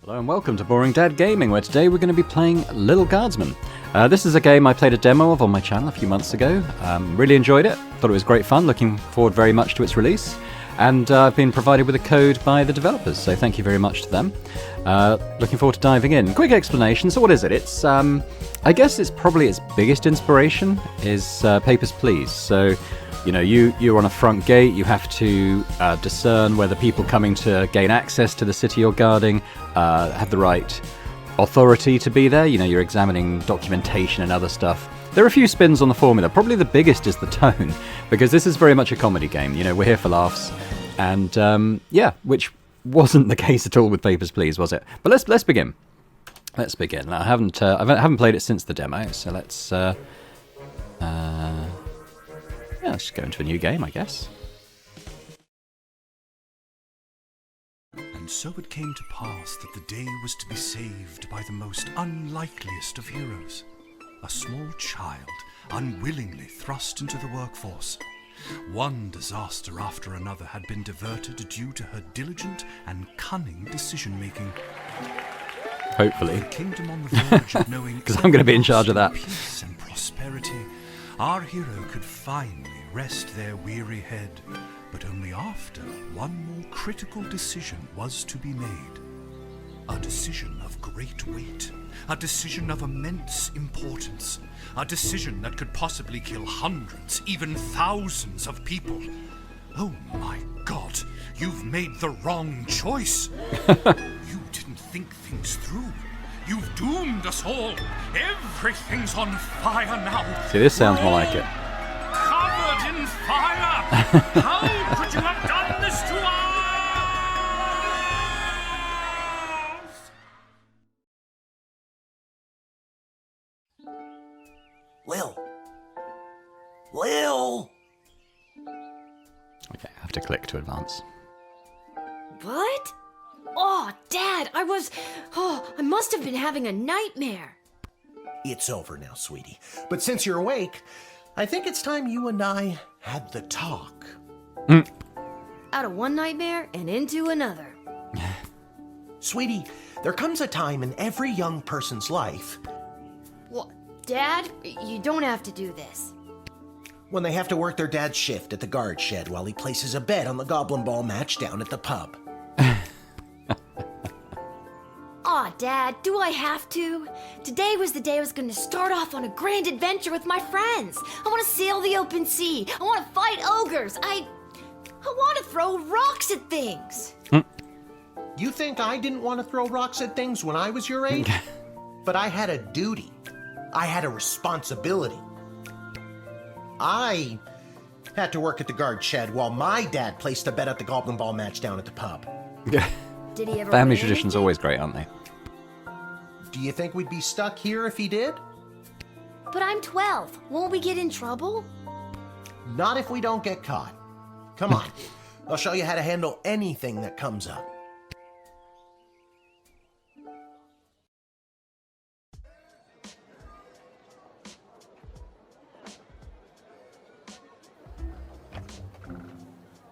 Hello and welcome to Boring Dad Gaming, where today we're going to be playing Lil Guardsman. This is a game I played a demo of on my channel a few months ago. Really enjoyed it, thought it was great fun, looking forward very much to its release. And I've been provided with a code by the developers, so thank you very much to them. Looking forward to diving in. Quick explanation, so what is it? It's, I guess it's probably its biggest inspiration is Papers, Please. So, you know, you're on a front gate, you have to discern whether people coming to gain access to the city you're guarding have the right authority to be there. You know, you're examining documentation and other stuff. There are a few spins on the formula. Probably the biggest is the tone, because this is very much a comedy game. You know, we're here for laughs. And, yeah, which wasn't the case at all with Papers, Please, was it? But let's begin. Let's begin. Now, I haven't played it since the demo, so let's just go into a new game, I guess. And so it came to pass that the day was to be saved by the most unlikeliest of heroes. A small child, unwillingly thrust into the workforce. One disaster after another had been diverted due to her diligent and cunning decision-making. Hopefully. The kingdom on the verge of knowing because I'm going to be in charge of that. Peace and prosperity, our hero could finally rest their weary head, but only after one more critical decision was to be made. A decision of great weight. A decision of immense importance. A decision that could possibly kill hundreds, even thousands of people. Oh my God, you've made the wrong choice. You didn't think things through. You've doomed us all. Everything's on fire now. See, this sounds more like it. Covered in fire. How could you have done this to us? Lil! Okay, I have to click to advance. What? Oh, Dad, I must have been having a nightmare. It's over now, sweetie. But since you're awake, I think it's time you and I had the talk. Out of one nightmare and into another. Sweetie, there comes a time in every young person's life What? Dad, you don't have to do this. when they have to work their dad's shift at the guard shed while he places a bet on the goblin ball match down at the pub. Aw, Dad, do I have to? Today was the day I was going to start off on a grand adventure with my friends. I want to sail the open sea. I want to fight ogres. I want to throw rocks at things. You think I didn't want to throw rocks at things when I was your age? But I had a duty. I had a responsibility. I had to work at the guard shed while my dad placed a bet at the goblin ball match down at the pub. Did he ever Family win tradition's anything? always great, aren't they? Do you think we'd be stuck here if he did? But I'm 12. Won't we get in trouble? Not if we don't get caught. Come on. I'll show you how to handle anything that comes up.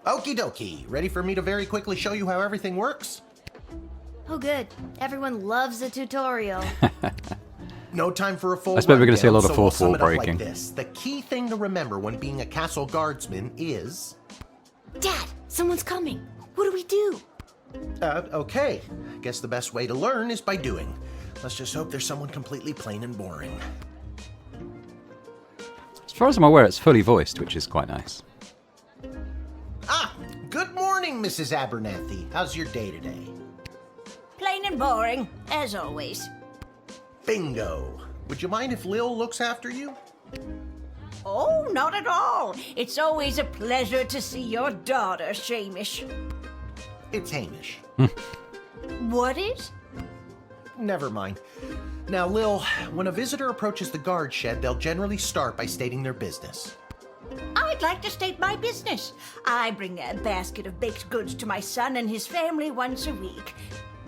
Okie dokie. Ready for me to very quickly show you how everything works? Oh, good. Everyone loves a tutorial. No time for a full I suppose we're gonna see a lot of rundown, so we'll fourth sum wall it up breaking. Like this. The key thing to remember when being a castle guardsman is... Dad, someone's coming. What do we do? Okay. Guess the best way to learn is by doing. Let's just hope there's someone completely plain and boring. As far as I'm aware, it's fully voiced, which is quite nice. Ah! Good morning, Mrs. Abernathy. How's your day today? Plain and boring, as always. Bingo. Would you mind if Lil looks after you? Oh, not at all. It's always a pleasure to see your daughter, Shamish. It's Hamish. What is? Never mind. Now, Lil, when a visitor approaches the guard shed, they'll generally start by stating their business. I'd like to state my business. I bring a basket of baked goods to my son and his family once a week.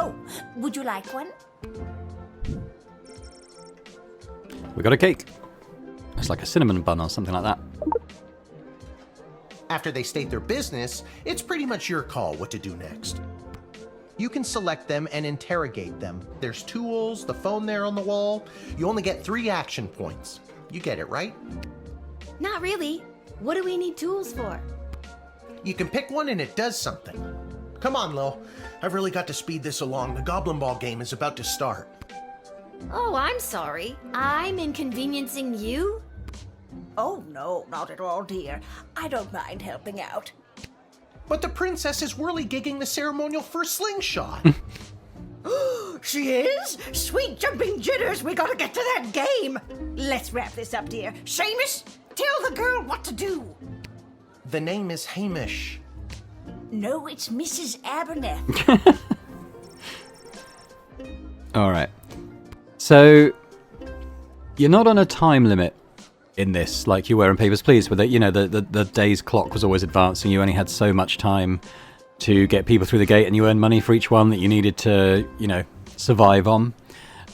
Oh, would you like one? We got a cake. It's like a cinnamon bun or something like that. After they state their business, it's pretty much your call what to do next. You can select them and interrogate them. There's tools, the phone there on the wall. You only get 3 action points. You get it, right? Not really. What do we need tools for? You can pick one and it does something. Come on, Lil. I've really got to speed this along. The Goblin Ball game is about to start. Oh, I'm sorry. I'm inconveniencing you? Oh, no, not at all, dear. I don't mind helping out. But the princess is whirly-gigging the ceremonial first slingshot. She is? Sweet jumping jitters, we gotta get to that game. Let's wrap this up, dear. Seamus, tell the girl what to do. The name is Hamish. No, it's Mrs. Aberneth. All right. So you're not on a time limit in this like you were in Papers, Please, where the day's clock was always advancing. You only had so much time to get people through the gate, and you earned money for each one that you needed to, survive on.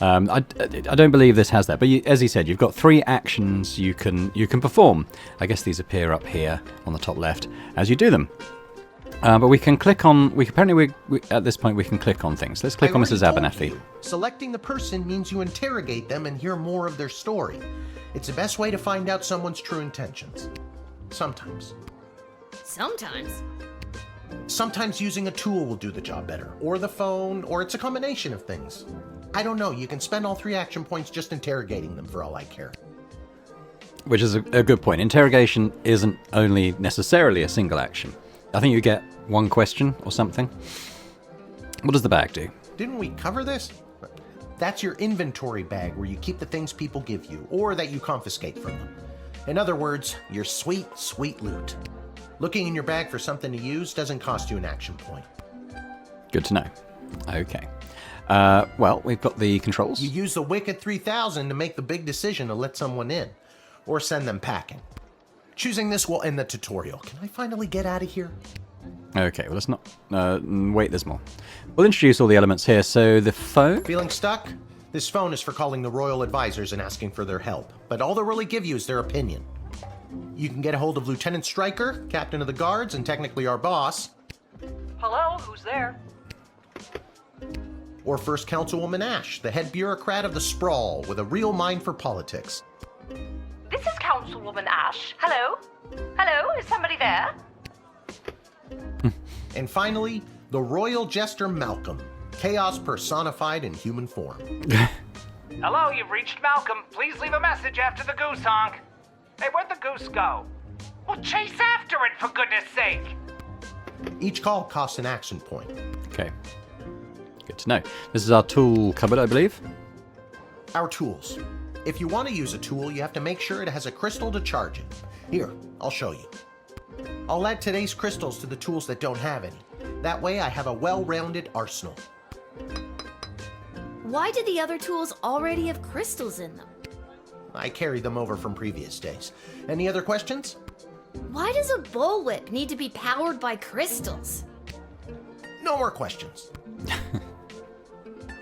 I don't believe this has that, but as he said, you've got 3 actions you can perform. I guess these appear up here on the top left as you do them. But we can click on. At this point we can click on things. Let's click on Mrs. Abernethy. Selecting the person means you interrogate them and hear more of their story. It's the best way to find out someone's true intentions. Sometimes. Sometimes. Sometimes using a tool will do the job better, or the phone, or it's a combination of things. I don't know, you can spend all 3 action points just interrogating them for all I care. Which is a good point. Interrogation isn't only necessarily a single action. I think you get 1 question or something. What does the bag do? Didn't we cover this? That's your inventory bag where you keep the things people give you, or that you confiscate from them. In other words, your sweet, sweet loot. Looking in your bag for something to use doesn't cost you an action point. Good to know. Okay. Well, we've got the controls. You use the Wicked 3000 to make the big decision to let someone in, or send them packing. Choosing this will end the tutorial. Can I finally get out of here? Okay, well, let's not... wait, there's more. We'll introduce all the elements here. So the phone... Feeling stuck? This phone is for calling the royal advisors and asking for their help, but all they'll really give you is their opinion. You can get a hold of Lieutenant Stryker, captain of the guards, and technically our boss. Hello, who's there? Or First Councilwoman Ash, the head bureaucrat of the Sprawl, with a real mind for politics. This is Councilwoman Ash. Hello? Hello, is somebody there? And finally, the royal jester Malcolm, chaos personified in human form. Hello, you've reached Malcolm. Please leave a message after the goose honk. Hey, where'd the goose go? Well, chase after it, for goodness sake! Each call costs an action point. Okay. Good to know. This is our tool cupboard, I believe. Our tools. If you want to use a tool, you have to make sure it has a crystal to charge it. Here, I'll show you. I'll add today's crystals to the tools that don't have any. That way I have a well-rounded arsenal. Why do the other tools already have crystals in them? I carried them over from previous days. Any other questions? Why does a bullwhip need to be powered by crystals? No more questions.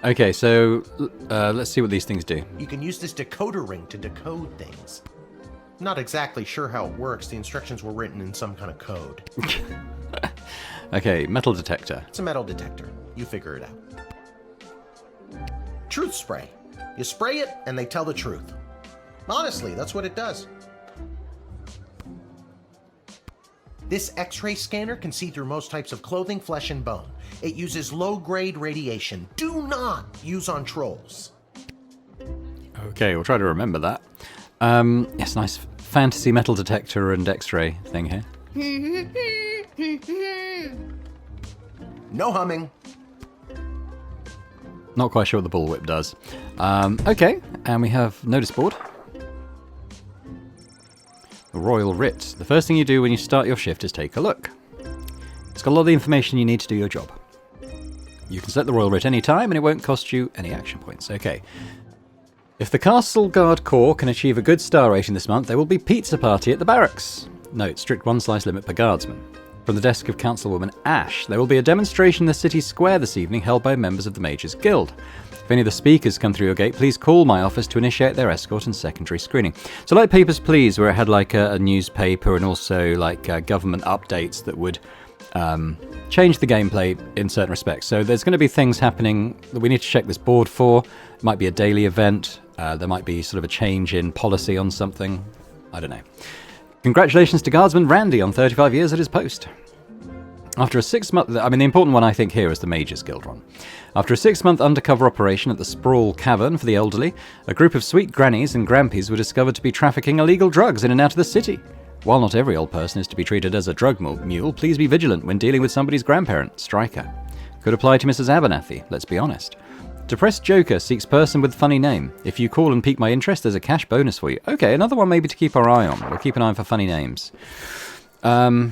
Okay, so let's see what these things do. You can use this decoder ring to decode things. Not exactly sure how it works. The instructions were written in some kind of code. Okay, metal detector. It's a metal detector. You figure it out. Truth spray. You spray it and they tell the truth. Honestly, that's what it does. This X-ray scanner can see through most types of clothing, flesh, and bone. It uses low-grade radiation. Do not use on trolls. Okay, we'll try to remember that. Yes, nice fantasy metal detector and X-ray thing here. No humming. Not quite sure what the bullwhip does. Okay, and we have notice board. The Royal Writ. The first thing you do when you start your shift is take a look. It's got a lot of the information you need to do your job. You can select the Royal Writ any time and it won't cost you any action points. Okay. If the Castle Guard Corps can achieve a good star rating this month, there will be pizza party at the barracks. Note, strict 1 slice limit per guardsman. From the desk of Councilwoman Ash, there will be a demonstration in the city square this evening held by members of the Mages Guild. If any of the speakers come through your gate, please call my office to initiate their escort and secondary screening. So like Papers, Please, where it had like a newspaper and also like government updates that would change the gameplay in certain respects. So there's going to be things happening that we need to check this board for. It might be a daily event. There might be sort of a change in policy on something. I don't know. Congratulations to Guardsman Randy on 35 years at his post. After a 6-month... I mean, the important one I think here is the Mages Guild one. After a 6-month undercover operation at the Sprawl Cavern for the elderly, a group of sweet grannies and grampies were discovered to be trafficking illegal drugs in and out of the city. While not every old person is to be treated as a drug mule, please be vigilant when dealing with somebody's grandparent, Striker. Could apply to Mrs. Abernathy, let's be honest. Depressed Joker seeks person with funny name. If you call and pique my interest, there's a cash bonus for you. Okay, another one maybe to keep our eye on. We'll keep an eye for funny names. I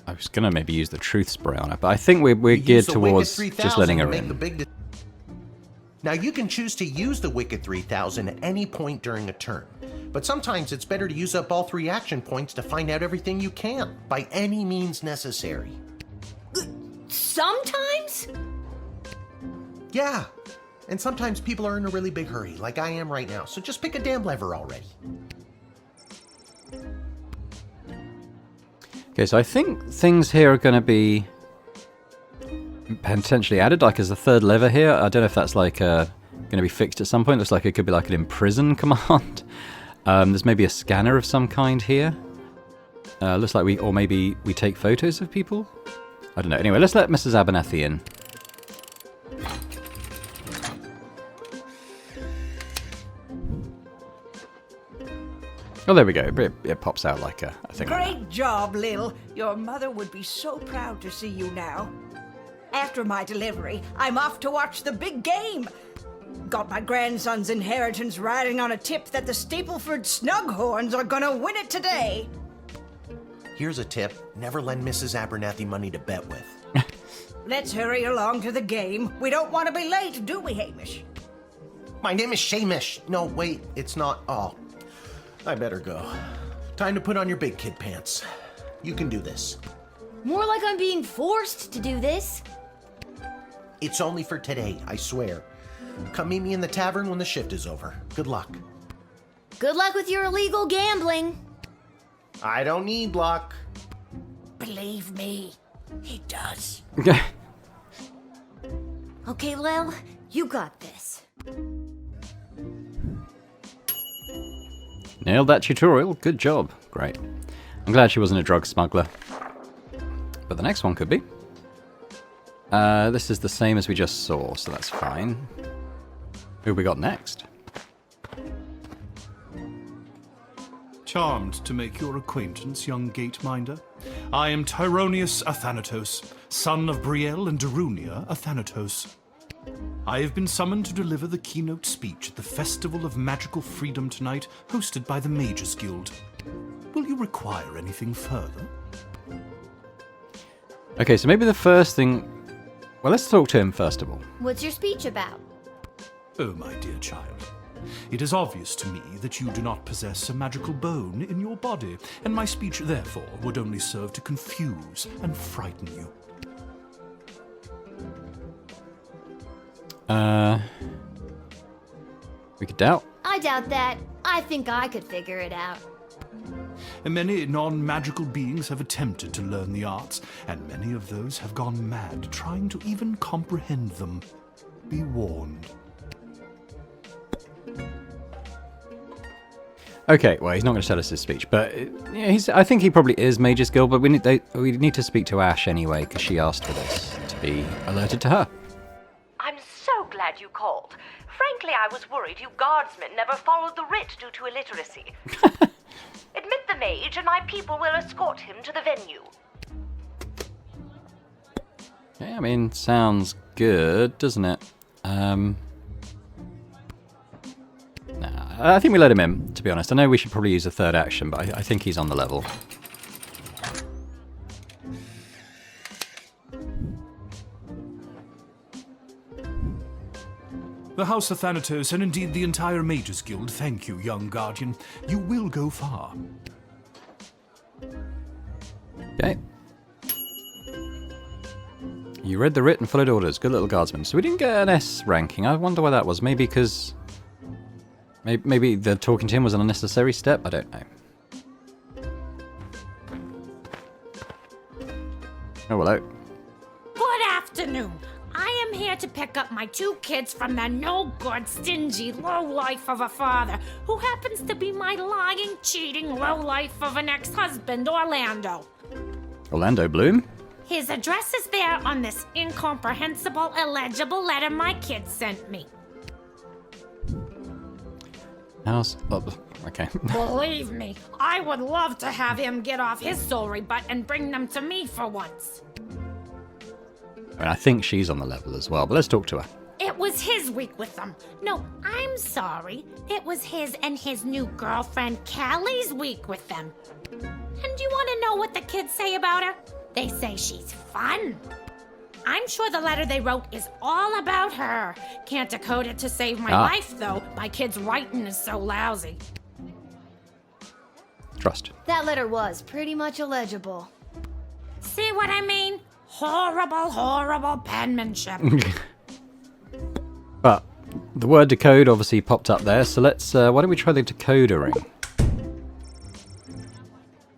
was going to maybe use the truth spray on it, but I think we're geared towards just letting her in. Now, you can choose to use the Wicked 3000 at any point during a turn, but sometimes it's better to use up all 3 action points to find out everything you can, by any means necessary. Sometimes? Yeah, and sometimes people are in a really big hurry, like I am right now, so just pick a damn lever already. Okay, so I think things here are going to be potentially added, like as a third lever here. I don't know if that's like going to be fixed at some point. Looks like it could be like an imprison command. There's maybe a scanner of some kind here. Looks like maybe we take photos of people. I don't know. Anyway, let's let Mrs. Abernathy in. Oh, there we go. It pops out like a thing. Great job, Lil. Your mother would be so proud to see you now. After my delivery, I'm off to watch the big game. Got my grandson's inheritance riding on a tip that the Stapleford Snughorns are gonna win it today. Here's a tip. Never lend Mrs. Abernathy money to bet with. Let's hurry along to the game. We don't want to be late, do we, Hamish? My name is Shamish. No, wait, it's not. Oh, I better go. Time to put on your big kid pants. You can do this. More like I'm being forced to do this. It's only for today, I swear. Come meet me in the tavern when the shift is over. Good luck. Good luck with your illegal gambling. I don't need luck. Believe me, he does. Okay, Lil, you got this. Nailed that tutorial. Good job. Great. I'm glad she wasn't a drug smuggler. But the next one could be. This is the same as we just saw, so that's fine. Who we got next? Charmed to make your acquaintance, young gate-minder. I am Tyronius Athanatos, son of Brielle and Darunia Athanatos. I have been summoned to deliver the keynote speech at the Festival of Magical Freedom tonight, hosted by the Mages Guild. Will you require anything further? Okay, so maybe the first thing... Well, let's talk to him first of all. What's your speech about? Oh, my dear child. It is obvious to me that you do not possess a magical bone in your body, and my speech, therefore, would only serve to confuse and frighten you. We could doubt. I doubt that. I think I could figure it out. Many non-magical beings have attempted to learn the arts, and many of those have gone mad trying to even comprehend them. Be warned. Okay, well, he's not going to tell us his speech, but yeah, I think he probably is Mages Guild, but we need to speak to Ash anyway, because she asked for this, to be alerted to her. I'm so glad you called. Frankly, I was worried you guardsmen never followed the writ due to illiteracy. Admit the mage, and my people will escort him to the venue. Yeah, I mean, sounds good, doesn't it? Nah, I think we let him in, to be honest. I know we should probably use a third action, but I think he's on the level. The House of Thanatos, and indeed the entire Mages Guild, thank you, young guardian. You will go far. Okay. You read the writ and followed orders. Good little guardsman. So we didn't get an S ranking. I wonder why that was. Maybe because Maybe the talking to him was an unnecessary step? I don't know. Oh, hello. Good afternoon. I am here to pick up my 2 kids from the no-good, stingy lowlife of a father who happens to be my lying, cheating lowlife of an ex-husband, Orlando. Orlando Bloom? His address is there on this incomprehensible, illegible letter my kids sent me. House. Oh, okay. Believe me, I would love to have him get off his sorry butt and bring them to me for once. I mean, I think she's on the level as well, but let's talk to her. It was his week with them. No, I'm sorry. It was his and his new girlfriend Callie's week with them. And you want to know what the kids say about her? They say she's fun. I'm sure the letter they wrote is all about her. Can't decode it to save my life, though. My kid's writing is so lousy. Trust. That letter was pretty much illegible. See what I mean? Horrible, horrible penmanship. But the word decode obviously popped up there, so let's, why don't we try the decoder ring?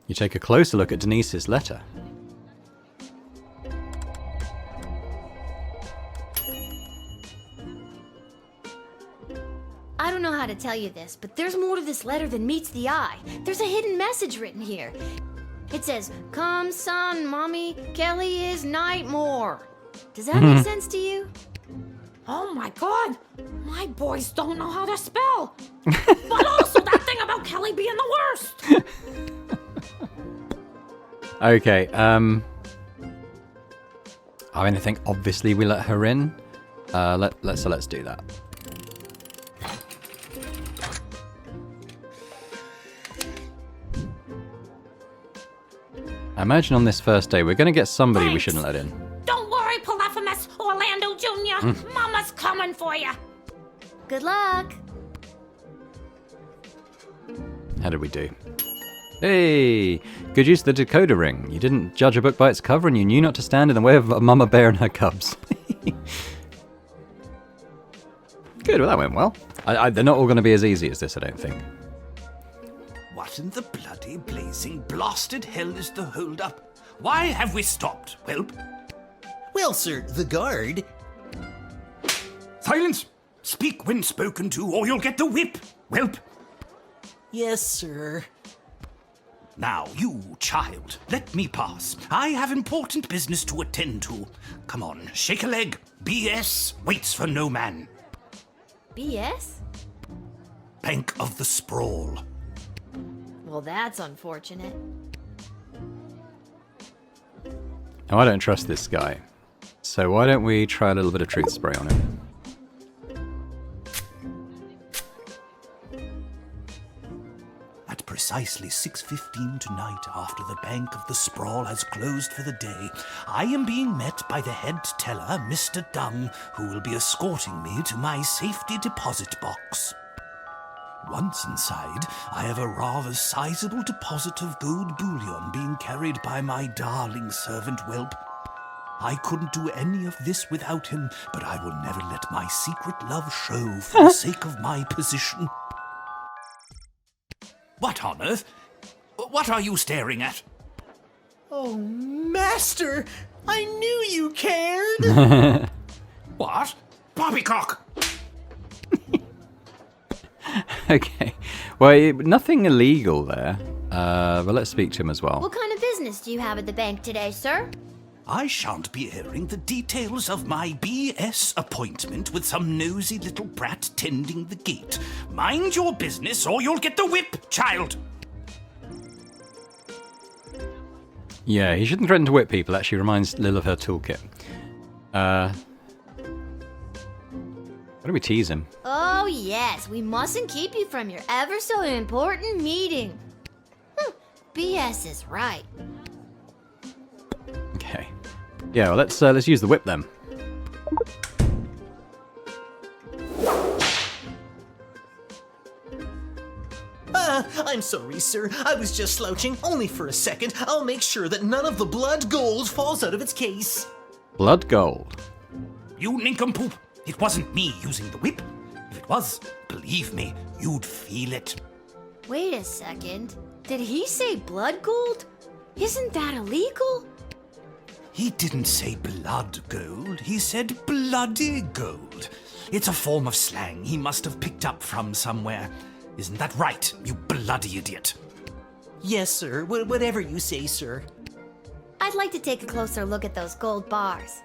You take a closer look at Denise's letter. I don't know how to tell you this, but there's more to this letter than meets the eye. There's a hidden message written here. It says, "Come, son, mommy, Kelly is Nightmare." Does that make sense to you? Oh my god! My boys don't know how to spell! But also that thing about Kelly being the worst! Okay, I mean, I think obviously we let her in. Let's do that. I imagine on this first day we're going to get somebody we Thanks. shouldn't let in. Don't worry, Polyphemus Orlando Jr. Mama's coming for you. Good luck. How did we do? Hey! Good use of the decoder ring. You didn't judge a book by its cover and you knew not to stand in the way of a mama bear and her cubs. Good, well that went well. They're not all going to be as easy as this, I don't think. What in the bloody blazing blasted hell is the hold-up? Why have we stopped, Whelp? Well, sir, the guard... Silence! Speak when spoken to, or you'll get the whip, Whelp! Yes, sir. Now, you, child, let me pass. I have important business to attend to. Come on, shake a leg. BS waits for no man. BS? Bank of the Sprawl. Well, that's unfortunate. Now, I don't trust this guy. So why don't we try a little bit of truth spray on him? At precisely 6:15 tonight, after the Bank of the Sprawl has closed for the day, I am being met by the head teller, Mr. Dung, who will be escorting me to my safety deposit box. Once inside, I have a rather sizable deposit of gold bullion being carried by my darling servant Whelp. I couldn't do any of this without him, but I will never let my secret love show for the sake of my position. What on earth? What are you staring at? Oh, Master! I knew you cared! What? Poppycock! Okay. Well, nothing illegal there. But let's speak to him as well. What kind of business do you have at the bank today, sir? I shan't be airing the details of my BS appointment with some nosy little brat tending the gate. Mind your business or you'll get the whip, child! Yeah, he shouldn't threaten to whip people. Actually reminds Lil of her toolkit. Why don't we tease him? Oh, yes. We mustn't keep you from your ever so important meeting. BS is right. Okay. Yeah, well, let's use the whip then. I'm sorry, sir. I was just slouching, only for a second. I'll make sure that none of the blood gold falls out of its case. Blood gold. You nincompoop! It wasn't me using the whip. If it it was. Believe me, you'd feel it. Wait a second. Did he say blood gold? Isn't that illegal? He didn't say blood gold, he said bloody gold. It's a form of slang he must have picked up from somewhere. Isn't that right, you bloody idiot? Yes, sir. Whatever you say, sir. I'd like to take a closer look at those gold bars.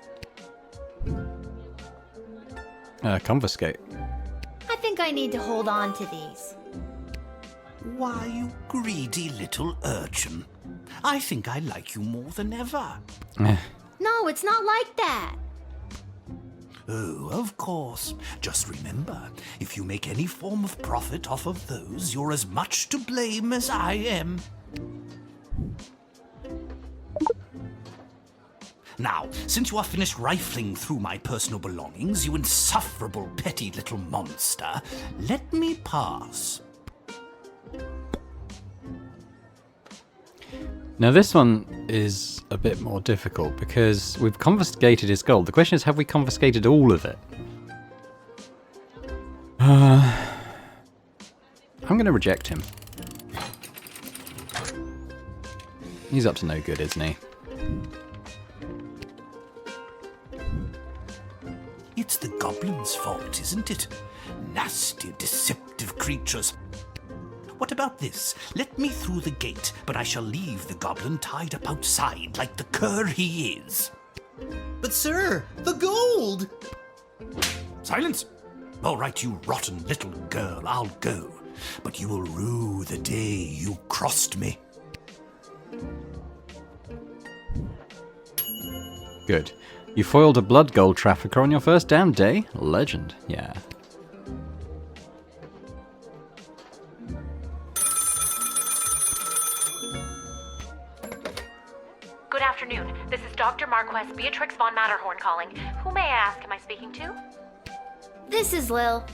Confiscate. I think I need to hold on to these. Why, you greedy little urchin. I think I like you more than ever. No, it's not like that. Oh, of course. Just remember, if you make any form of profit off of those, you're as much to blame as I am. Now, since you are finished rifling through my personal belongings, you insufferable petty little monster, let me pass. Now this one is a bit more difficult because we've confiscated his gold. The question is, have we confiscated all of it? I'm going to reject him. He's up to no good, isn't he? It's the goblin's fault, isn't it? Nasty, deceptive creatures. What about this? Let me through the gate, but I shall leave the goblin tied up outside like the cur he is. But, sir, the gold! Silence! All right, you rotten little girl, I'll go. But you will rue the day you crossed me. Good. You foiled a blood gold trafficker on your first damn day? Legend. Yeah. Good afternoon. This is Dr. Marquess Beatrix von Matterhorn calling. Who may I ask am I speaking to? This is Lil.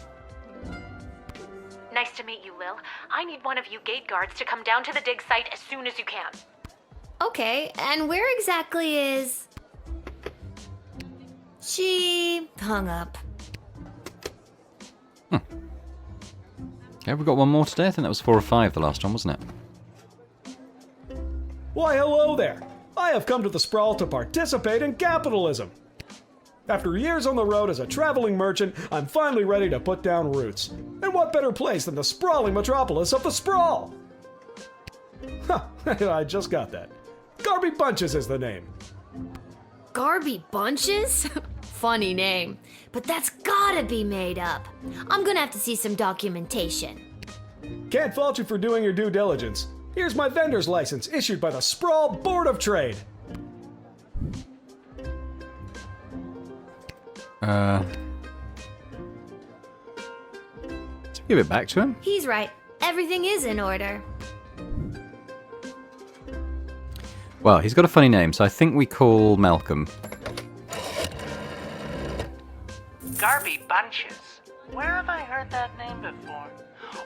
Nice to meet you, Lil. I need one of you gate guards to come down to the dig site as soon as you can. Okay, and where exactly is... She hung up. Okay, we've got one more today. I think that was 4 or 5 the last one, wasn't it? Why, hello there. I have come to the Sprawl to participate in capitalism. After years on the road as a traveling merchant, I'm finally ready to put down roots. And what better place than the sprawling metropolis of the Sprawl? Huh, I just got that. Garby Bunches is the name. Garby Bunches? Funny name. But that's gotta be made up. I'm gonna have to see some documentation. Can't fault you for doing your due diligence. Here's my vendor's license issued by the Sprawl Board of Trade. Let's give it back to him. He's right. Everything is in order. Well, he's got a funny name, so I think we call Malcolm. Garby Bunches. Where have I heard that name before?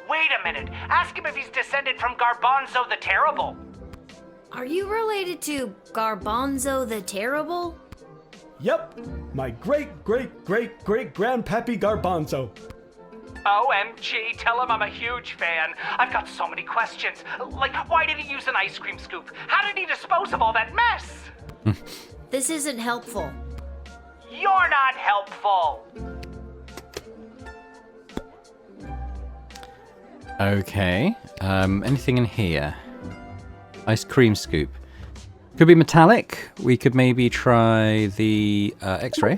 Wait a minute. Ask him if he's descended from Garbanzo the Terrible. Are you related to Garbanzo the Terrible? Yep, my great-great-great-great-grandpappy Garbanzo. OMG, tell him I'm a huge fan. I've got so many questions. Like, why did he use an ice cream scoop? How did he dispose of all that mess? This isn't helpful. You're not helpful. Okay. Anything in here? Ice cream scoop. Could be metallic. We could maybe try the X-ray.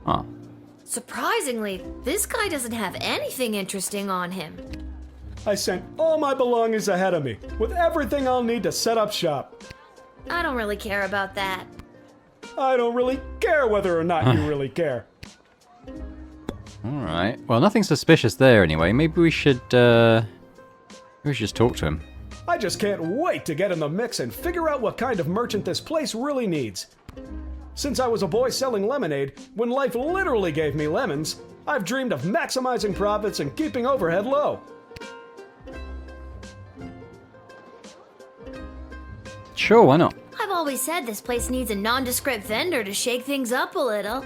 Ah. Surprisingly, this guy doesn't have anything interesting on him. I sent all my belongings ahead of me, with everything I'll need to set up shop. I don't really care about that. I don't really care whether or not you really care. Alright. Well, nothing suspicious there anyway. Maybe we should just talk to him. I just can't wait to get in the mix and figure out what kind of merchant this place really needs. Since I was a boy selling lemonade, when life literally gave me lemons, I've dreamed of maximizing profits and keeping overhead low. Sure, why not? I've always said this place needs a nondescript vendor to shake things up a little.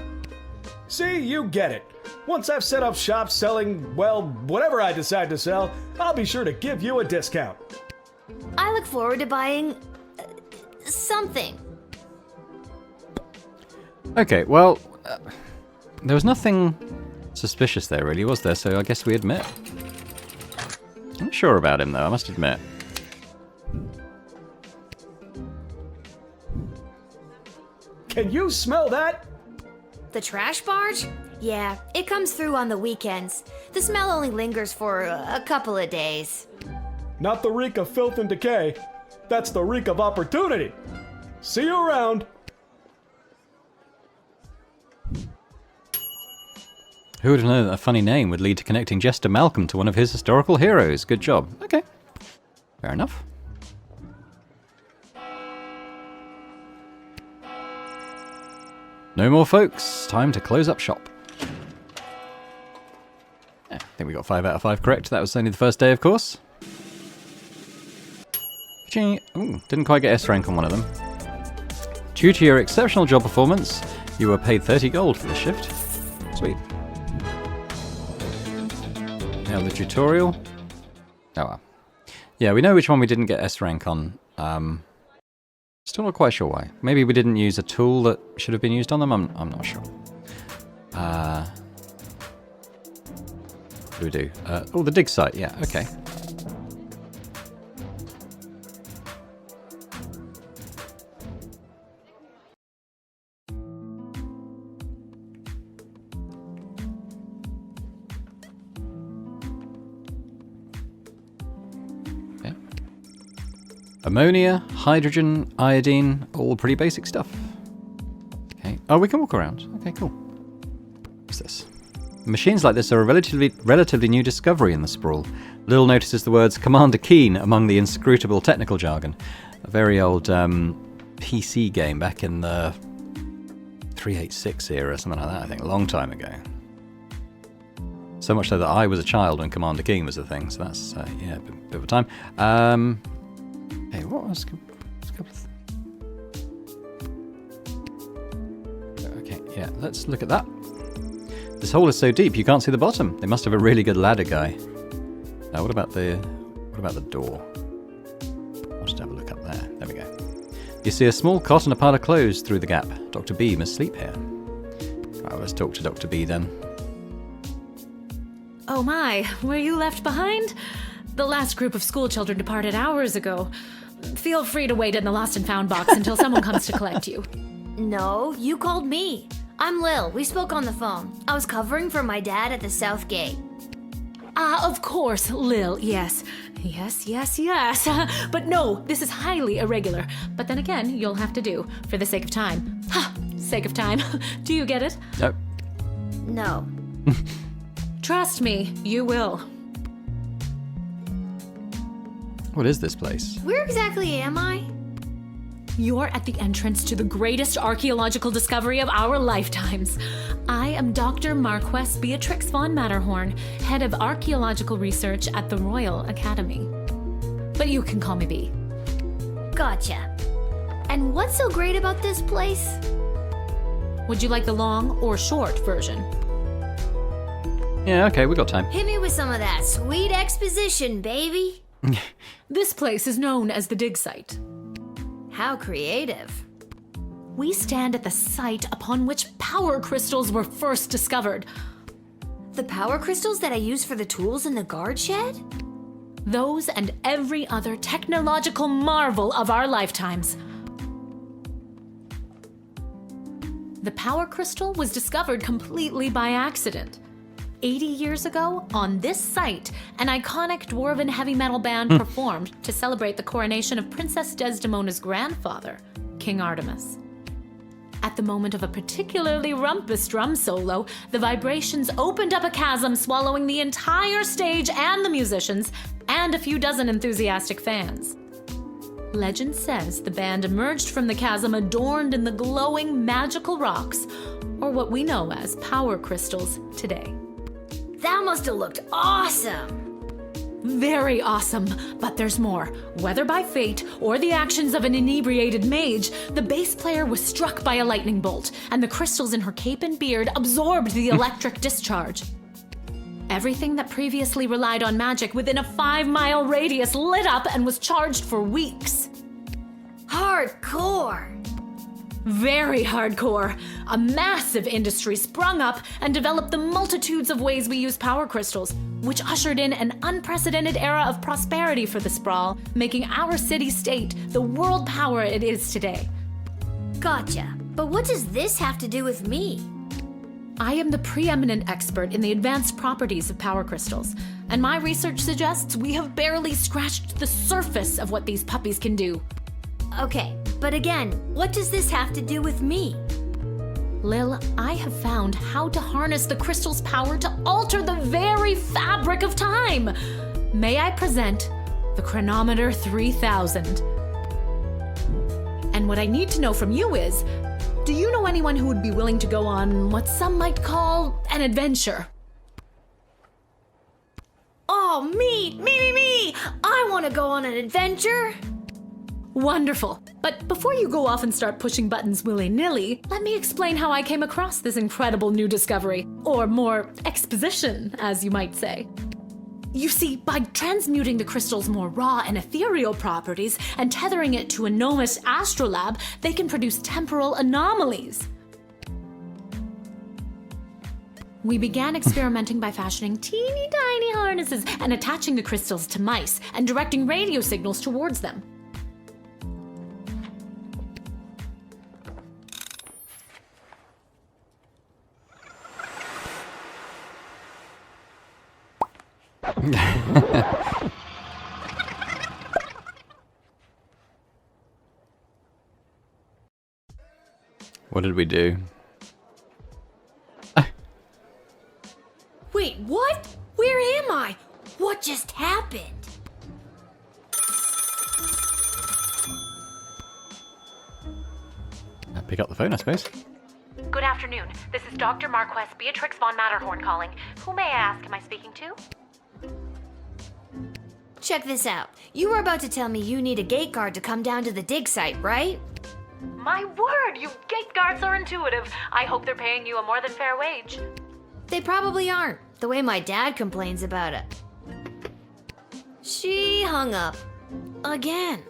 See, you get it. Once I've set up shop selling, well, whatever I decide to sell, I'll be sure to give you a discount. I look forward to buying something. Okay, well, there was nothing suspicious there, really, was there? So I guess we admit. I'm not sure about him, though, I must admit. Can you smell that? The trash barge? Yeah, it comes through on the weekends. The smell only lingers for a couple of days. Not the reek of filth and decay. That's the reek of opportunity. See you around. Who would have known that a funny name would lead to connecting Jester Malcolm to one of his historical heroes? Good job. Okay. Fair enough. No more, folks. Time to close up shop. Yeah, I think we got 5 out of 5 correct. That was only the first day, of course. Ooh, didn't quite get S rank on one of them. Due to your exceptional job performance, you were paid 30 gold for this shift. Sweet. Now the tutorial. Oh well. Yeah, we know which one we didn't get S rank on. Still not quite sure why. Maybe we didn't use a tool that should have been used on them? I'm not sure. What do we do? Oh, the dig site. Yeah, okay. Ammonia, hydrogen, iodine, all pretty basic stuff. Okay. Oh, we can walk around. Okay, cool. What's this? Machines like this are a relatively new discovery in the Sprawl. Lil notices the words Commander Keen among the inscrutable technical jargon. A very old PC game back in the 386 era, something like that, I think, a long time ago. So much so that I was a child when Commander Keen was a thing, so that's, yeah, a bit of a time. Hey, what was... Okay, yeah, let's look at that. This hole is so deep you can't see the bottom. They must have a really good ladder guy. Now, what about the door? I'll just have a look up there. There we go. You see a small cot and a pile of clothes through the gap. Dr. B must sleep here. Right, let's talk to Dr. B then. Oh my, were you left behind? The last group of school children departed hours ago. Feel free to wait in the lost and found box until someone comes to collect you. No, you called me. I'm Lil. We spoke on the phone. I was covering for my dad at the South Gate. Of course, Lil, yes. Yes. But no, this is highly irregular. But then again, you'll have to do, for the sake of time. Sake of time. Do you get it? Nope. No. Trust me, you will. What is this place? Where exactly am I? You're at the entrance to the greatest archaeological discovery of our lifetimes. I am Dr. Marquess Beatrix von Matterhorn, head of archaeological research at the Royal Academy. But you can call me B. Gotcha. And what's so great about this place? Would you like the long or short version? Yeah, okay, we got time. Hit me with some of that sweet exposition, baby. This place is known as the dig site. How creative. We stand at the site upon which power crystals were first discovered. The power crystals that I use for the tools in the guard shed? Those and every other technological marvel of our lifetimes. The power crystal was discovered completely by accident. 80 years ago, on this site, an iconic dwarven heavy metal band performed to celebrate the coronation of Princess Desdemona's grandfather, King Artemis. At the moment of a particularly rumpus drum solo, the vibrations opened up a chasm, swallowing the entire stage and the musicians, and a few dozen enthusiastic fans. Legend says the band emerged from the chasm adorned in the glowing magical rocks, or what we know as power crystals today. That must have looked awesome. Very awesome, but there's more. Whether by fate or the actions of an inebriated mage, the bass player was struck by a lightning bolt, and the crystals in her cape and beard absorbed the electric discharge. Everything that previously relied on magic within a 5-mile radius lit up and was charged for weeks. Hardcore. Very hardcore. A massive industry sprung up and developed the multitudes of ways we use power crystals, which ushered in an unprecedented era of prosperity for the Sprawl, making our city-state the world power it is today. Gotcha. But what does this have to do with me? I am the preeminent expert in the advanced properties of power crystals, and my research suggests we have barely scratched the surface of what these puppies can do. Okay, but again, what does this have to do with me? Lil, I have found how to harness the crystal's power to alter the very fabric of time. May I present the Chronometer 3000? And what I need to know from you is, do you know anyone who would be willing to go on what some might call an adventure? Oh, me! I want to go on an adventure! Wonderful. But before you go off and start pushing buttons willy-nilly, let me explain how I came across this incredible new discovery, or more exposition, as you might say. You see, by transmuting the crystal's more raw and ethereal properties and tethering it to a Nomus astrolab, they can produce temporal anomalies. We began experimenting by fashioning teeny tiny harnesses and attaching the crystals to mice and directing radio signals towards them. What did we do? Wait, what? Where am I? What just happened? Pick up the phone, I suppose. Good afternoon. This is Dr. Marquess Beatrix von Matterhorn calling. Who may I ask am I speaking to? Check this out. You were about to tell me you need a gate guard to come down to the dig site, right? My word, you gate guards are intuitive. I hope they're paying you a more than fair wage. They probably aren't, the way my dad complains about it. She hung up. Again.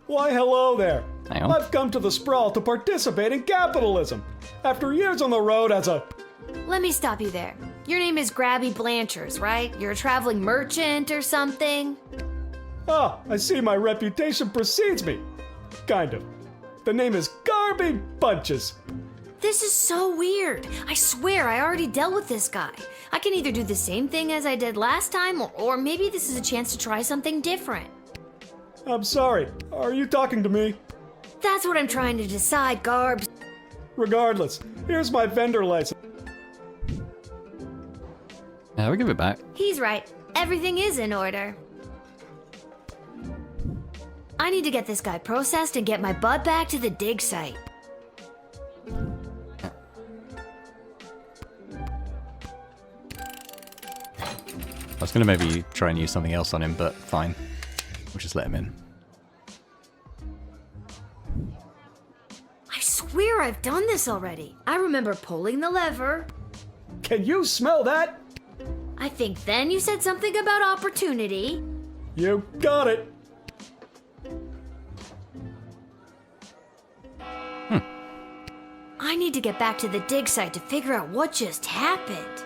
Why, hello there. Hang on. I've come to the Sprawl to participate in capitalism. After years on the road as a... Let me stop you there. Your name is Grabby Blanchers, right? You're a traveling merchant or something? Ah, I see my reputation precedes me. Kind of. The name is Garby Bunches. This is so weird. I swear I already dealt with this guy. I can either do the same thing as I did last time, or maybe this is a chance to try something different. I'm sorry. Are you talking to me? That's what I'm trying to decide, Garbs. Regardless, here's my vendor license. Yeah, we'll give it back. He's right. Everything is in order. I need to get this guy processed and get my butt back to the dig site. I was going to maybe try and use something else on him, but fine. We'll just let him in. I swear I've done this already. I remember pulling the lever. Can you smell that? I think then you said something about opportunity. You got it. I need to get back to the dig site to figure out what just happened.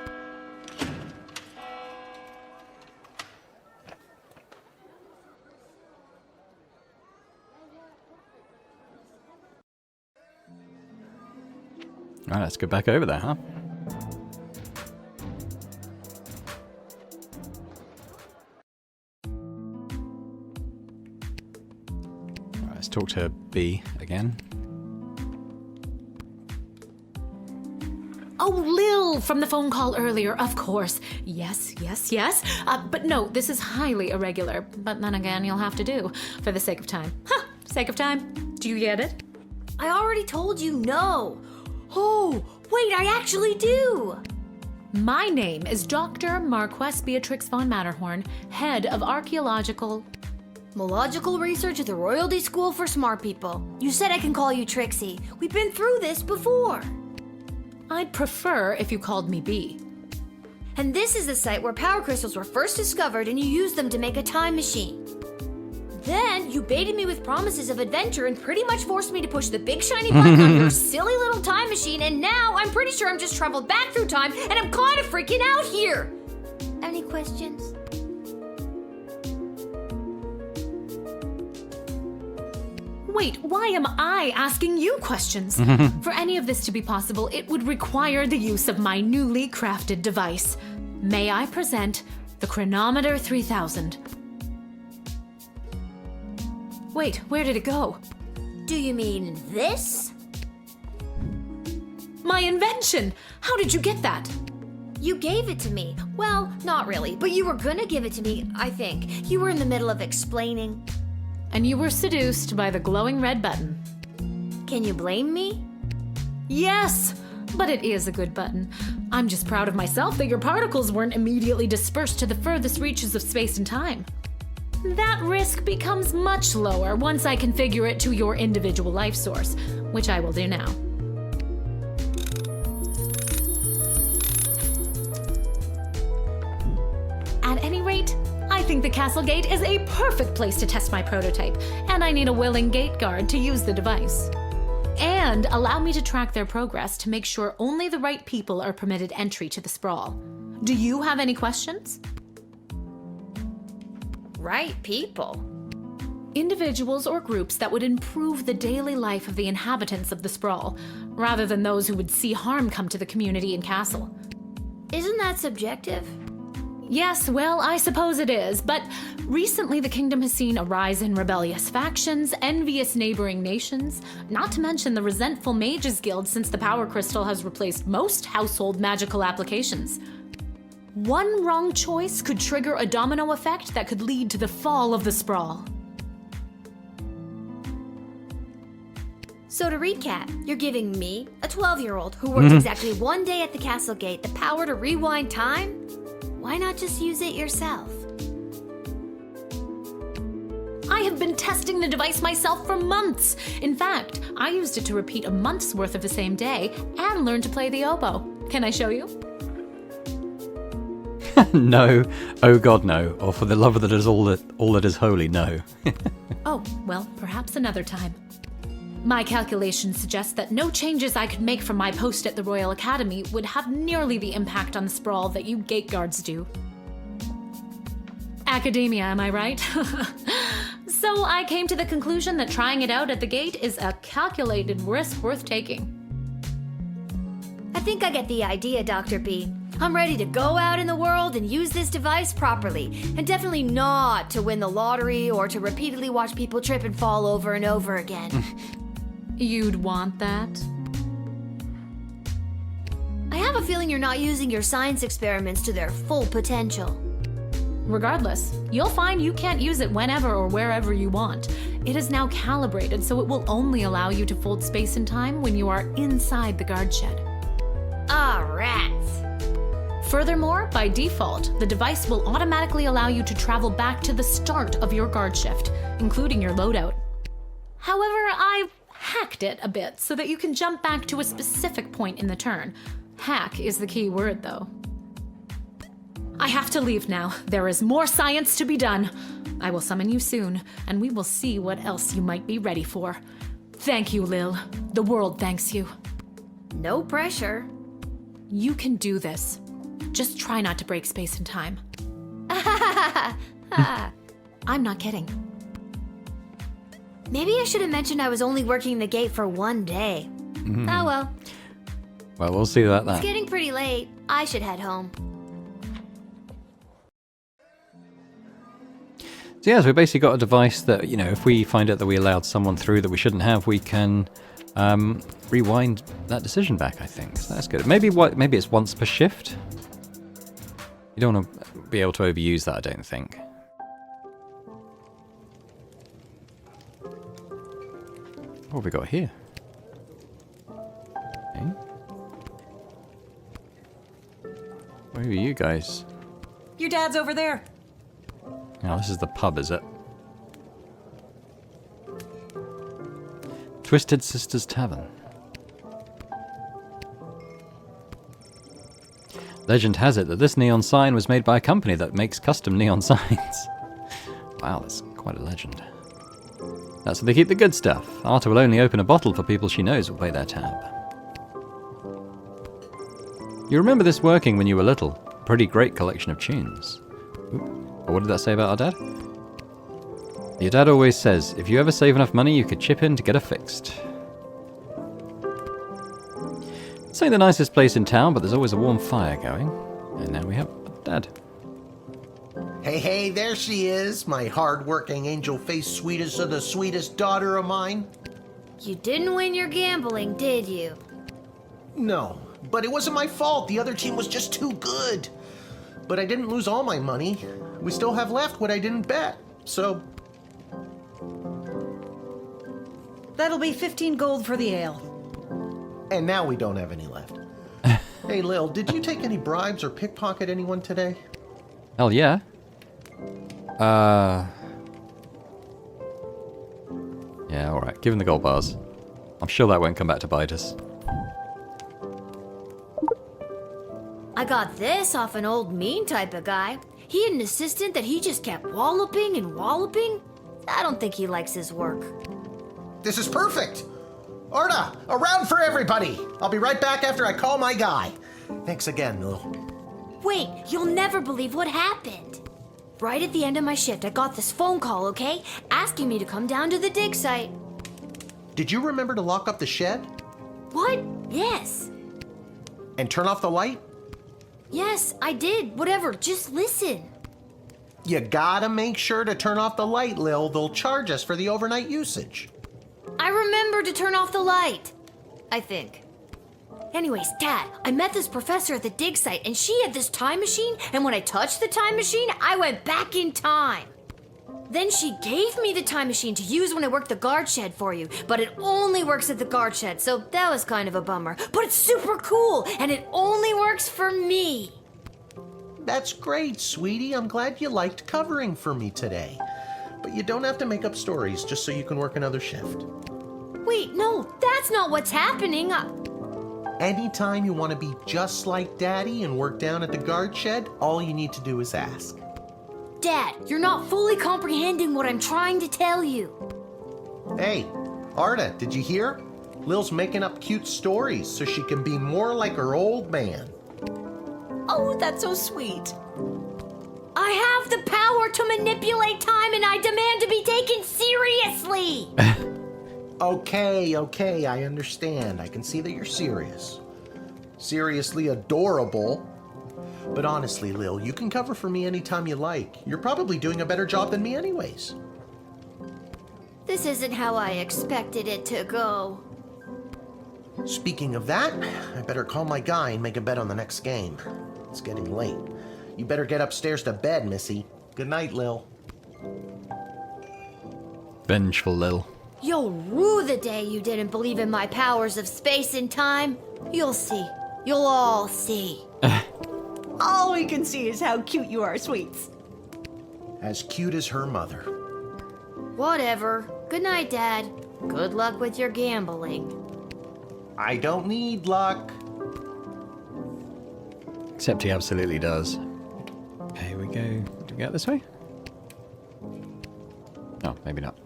Alright, let's go back over there, huh? Alright, let's talk to B again. Oh, Lil from the phone call earlier, of course. Yes. But no, this is highly irregular. But then again, you'll have to do, for the sake of time. Sake of time. Do you get it? I already told you no. Oh, wait, I actually do. My name is Dr. Marquess Beatrix von Matterhorn, head of archaeological... Mological research at the Royalty School for Smart People. You said I can call you Trixie. We've been through this before. I'd prefer if you called me B. And this is the site where power crystals were first discovered and you used them to make a time machine. Then you baited me with promises of adventure and pretty much forced me to push the big shiny button on your silly little time machine, and now I'm pretty sure I'm just traveled back through time and I'm kind of freaking out here. Any questions? Wait, why am I asking you questions? For any of this to be possible, it would require the use of my newly crafted device. May I present the Chronometer 3000? Wait, where did it go? Do you mean this? My invention! How did you get that? You gave it to me. Well, not really, but you were gonna give it to me, I think. You were in the middle of explaining. And you were seduced by the glowing red button. Can you blame me? Yes, but it is a good button. I'm just proud of myself that your particles weren't immediately dispersed to the furthest reaches of space and time. That risk becomes much lower once I configure it to your individual life source, which I will do now. At any rate, I think the castle gate is a perfect place to test my prototype, and I need a willing gate guard to use the device. And allow me to track their progress to make sure only the right people are permitted entry to the Sprawl. Do you have any questions? Right people? Individuals or groups that would improve the daily life of the inhabitants of the Sprawl, rather than those who would see harm come to the community and castle. Isn't that subjective? Yes, well, I suppose it is, but recently the kingdom has seen a rise in rebellious factions, envious neighboring nations, not to mention the resentful Mages Guild since the Power Crystal has replaced most household magical applications. One wrong choice could trigger a domino effect that could lead to the fall of the Sprawl. So to recap, you're giving me, a 12-year-old who worked exactly one day at the castle gate, the power to rewind time? Why not just use it yourself? I have been testing the device myself for months. In fact, I used it to repeat a month's worth of the same day and learn to play the oboe. Can I show you? No. Oh God, no. Or for the love that is all that is holy, no. Oh, well, perhaps another time. My calculations suggest that no changes I could make from my post at the Royal Academy would have nearly the impact on the Sprawl that you gate guards do. Academia, am I right? So I came to the conclusion that trying it out at the gate is a calculated risk worth taking. I think I get the idea, Dr. B. I'm ready to go out in the world and use this device properly, and definitely not to win the lottery or to repeatedly watch people trip and fall over and over again. You'd want that? I have a feeling you're not using your science experiments to their full potential. Regardless, you'll find you can't use it whenever or wherever you want. It is now calibrated, so it will only allow you to fold space and time when you are inside the guard shed. Ah, rats. Furthermore, by default, the device will automatically allow you to travel back to the start of your guard shift, including your loadout. However, I've hacked it a bit so that you can jump back to a specific point in the turn. Hack is the key word, though. I have to leave now. There is more science to be done. I will summon you soon, and we will see what else you might be ready for. Thank you, Lil. The world thanks you. No pressure. You can do this. Just try not to break space and time. I'm not kidding. Maybe I should have mentioned I was only working the gate for one day. Oh well. Well, we'll see about that. It's getting pretty late. I should head home. So yeah, so we basically got a device that, you know, if we find out that we allowed someone through that we shouldn't have, we can rewind that decision back, I think. So that's good. Maybe it's once per shift? You don't want to be able to overuse that, I don't think. What have we got here? Okay. Where are you guys? Your dad's over there. Oh, this is the pub, is it? Twisted Sisters Tavern. Legend has it that this neon sign was made by a company that makes custom neon signs. Wow, that's quite a legend. That's where they keep the good stuff. Arta will only open a bottle for people she knows will pay their tab. You remember this working when you were little. Pretty great collection of tunes. Ooh, what did that say about our dad? Your dad always says, if you ever save enough money, you could chip in to get her fixed. This ain't the nicest place in town, but there's always a warm fire going. And now we have Dad. Hey, there she is, my hard-working, angel-faced, sweetest of the sweetest daughter of mine. You didn't win your gambling, did you? No, but it wasn't my fault. The other team was just too good. But I didn't lose all my money. We still have left what I didn't bet, so... That'll be 15 gold for the ale. And now we don't have any left. Hey, Lil, did you take any bribes or pickpocket anyone today? Hell yeah. Yeah, alright. Give him the gold bars. I'm sure that won't come back to bite us. I got this off an old mean type of guy. He had an assistant that he just kept walloping and walloping. I don't think he likes his work. This is perfect! Arta, a round for everybody! I'll be right back after I call my guy. Thanks again, Lil. Wait, you'll never believe what happened. Right at the end of my shift, I got this phone call, okay? Asking me to come down to the dig site. Did you remember to lock up the shed? What? Yes. And turn off the light? Yes, I did. Whatever, just listen. You gotta make sure to turn off the light, Lil. They'll charge us for the overnight usage. I remember to turn off the light. I think. Anyways, Dad, I met this professor at the dig site, and she had this time machine, and when I touched the time machine, I went back in time. Then she gave me the time machine to use when I worked the guard shed for you, but it only works at the guard shed, so that was kind of a bummer. But it's super cool, and it only works for me. That's great, sweetie. I'm glad you liked covering for me today. But you don't have to make up stories just so you can work another shift. Wait, no, that's not what's happening. Anytime you want to be just like Daddy and work down at the guard shed, all you need to do is ask. Dad, you're not fully comprehending what I'm trying to tell you. Hey, Arta, did you hear? Lil's making up cute stories so she can be more like her old man. Oh, that's so sweet. I have the power to manipulate time and I demand to be taken seriously! Okay, I understand. I can see that you're serious. Seriously adorable. But honestly, Lil, you can cover for me anytime you like. You're probably doing a better job than me anyways. This isn't how I expected it to go. Speaking of that, I better call my guy and make a bet on the next game. It's getting late. You better get upstairs to bed, Missy. Good night, Lil. Vengeful Lil. You'll rue the day you didn't believe in my powers of space and time. You'll see. You'll all see. All we can see is how cute you are, sweets. As cute as her mother. Whatever. Good night, Dad. Good luck with your gambling. I don't need luck. Except he absolutely does. Okay, we go. Do we go this way? No, maybe not.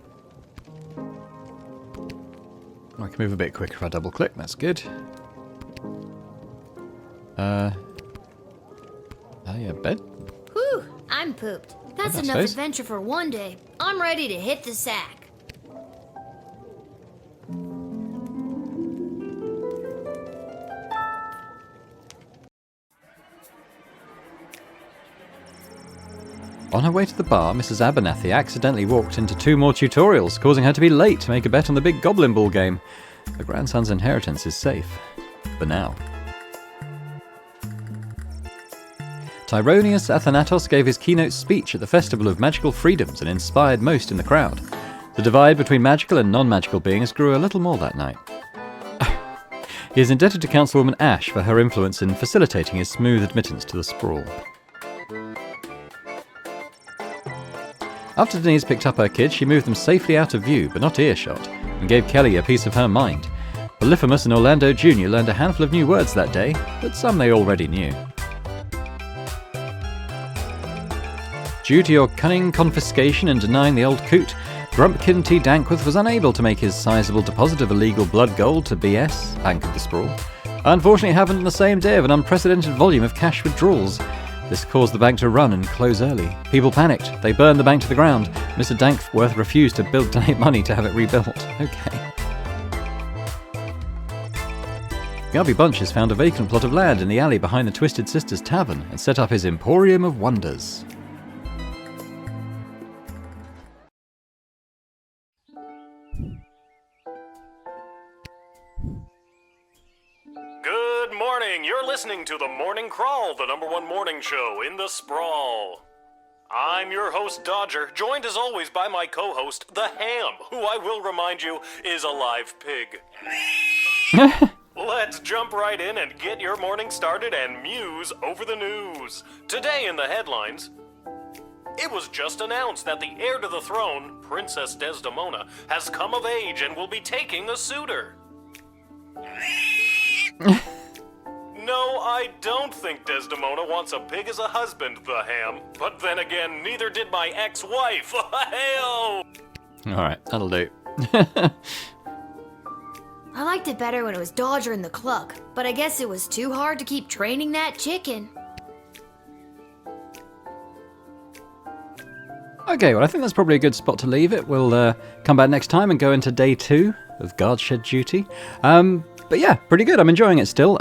I can move a bit quicker if I double click, that's good. Oh yeah, bed? Whew, I'm pooped. That's I enough suppose. adventure for one day. I'm ready to hit the sack. On her way to the bar, Mrs. Abernathy accidentally walked into 2 more tutorials, causing her to be late to make a bet on the big Goblin Ball game. The grandson's inheritance is safe. For now. Tyronius Athanatos gave his keynote speech at the Festival of Magical Freedoms and inspired most in the crowd. The divide between magical and non-magical beings grew a little more that night. He is indebted to Councilwoman Ash for her influence in facilitating his smooth admittance to the Sprawl. After Denise picked up her kids, she moved them safely out of view, but not earshot, and gave Kelly a piece of her mind. Polyphemus and Orlando Jr. learned a handful of new words that day, but some they already knew. Due to your cunning confiscation and denying the old coot, Grumpkin T. Dankworth was unable to make his sizable deposit of illegal blood gold to BS, Bank of the Sprawl. Unfortunately, it happened on the same day of an unprecedented volume of cash withdrawals. This caused the bank to run and close early. People panicked. They burned the bank to the ground. Mr. Dankworth refused to donate money to have it rebuilt. Okay. Garby Bunches found a vacant plot of land in the alley behind the Twisted Sisters Tavern and set up his Emporium of Wonders. Good morning. You're listening to the Morning Crawl, the #1 morning show in the Sprawl. I'm your host, Dodger, joined as always by my co-host, the Ham, who I will remind you is a live pig. Let's jump right in and get your morning started and muse over the news. Today in the headlines, it was just announced that the heir to the throne, Princess Desdemona, has come of age and will be taking a suitor. No, I don't think Desdemona wants a pig as a husband, the Ham. But then again, neither did my ex-wife. Hey-oh! Alright, that'll do. I liked it better when it was Dodger and the Cluck, but I guess it was too hard to keep training that chicken. Okay, well I think that's probably a good spot to leave it. We'll come back next time and go into day 2 of guard shed duty. But yeah, pretty good. I'm enjoying it still.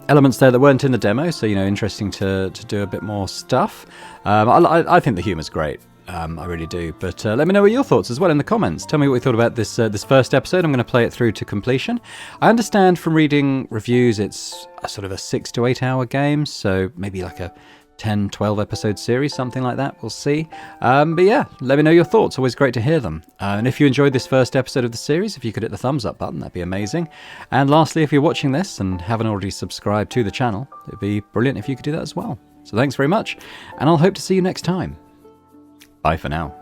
Elements there that weren't in the demo, so, you know, interesting to do a bit more stuff. I think the humour's great. I really do. But let me know what your thoughts as well in the comments. Tell me what you thought about this first episode. I'm going to play it through to completion. I understand from reading reviews it's a sort of a 6 to 8 hour game, so maybe like a 10, 12 episode series, something like that. We'll see. But yeah, let me know your thoughts. Always great to hear them. And if you enjoyed this first episode of the series, if you could hit the thumbs up button, that'd be amazing. And lastly, if you're watching this and haven't already subscribed to the channel, it'd be brilliant if you could do that as well. So thanks very much, and I'll hope to see you next time. Bye for now.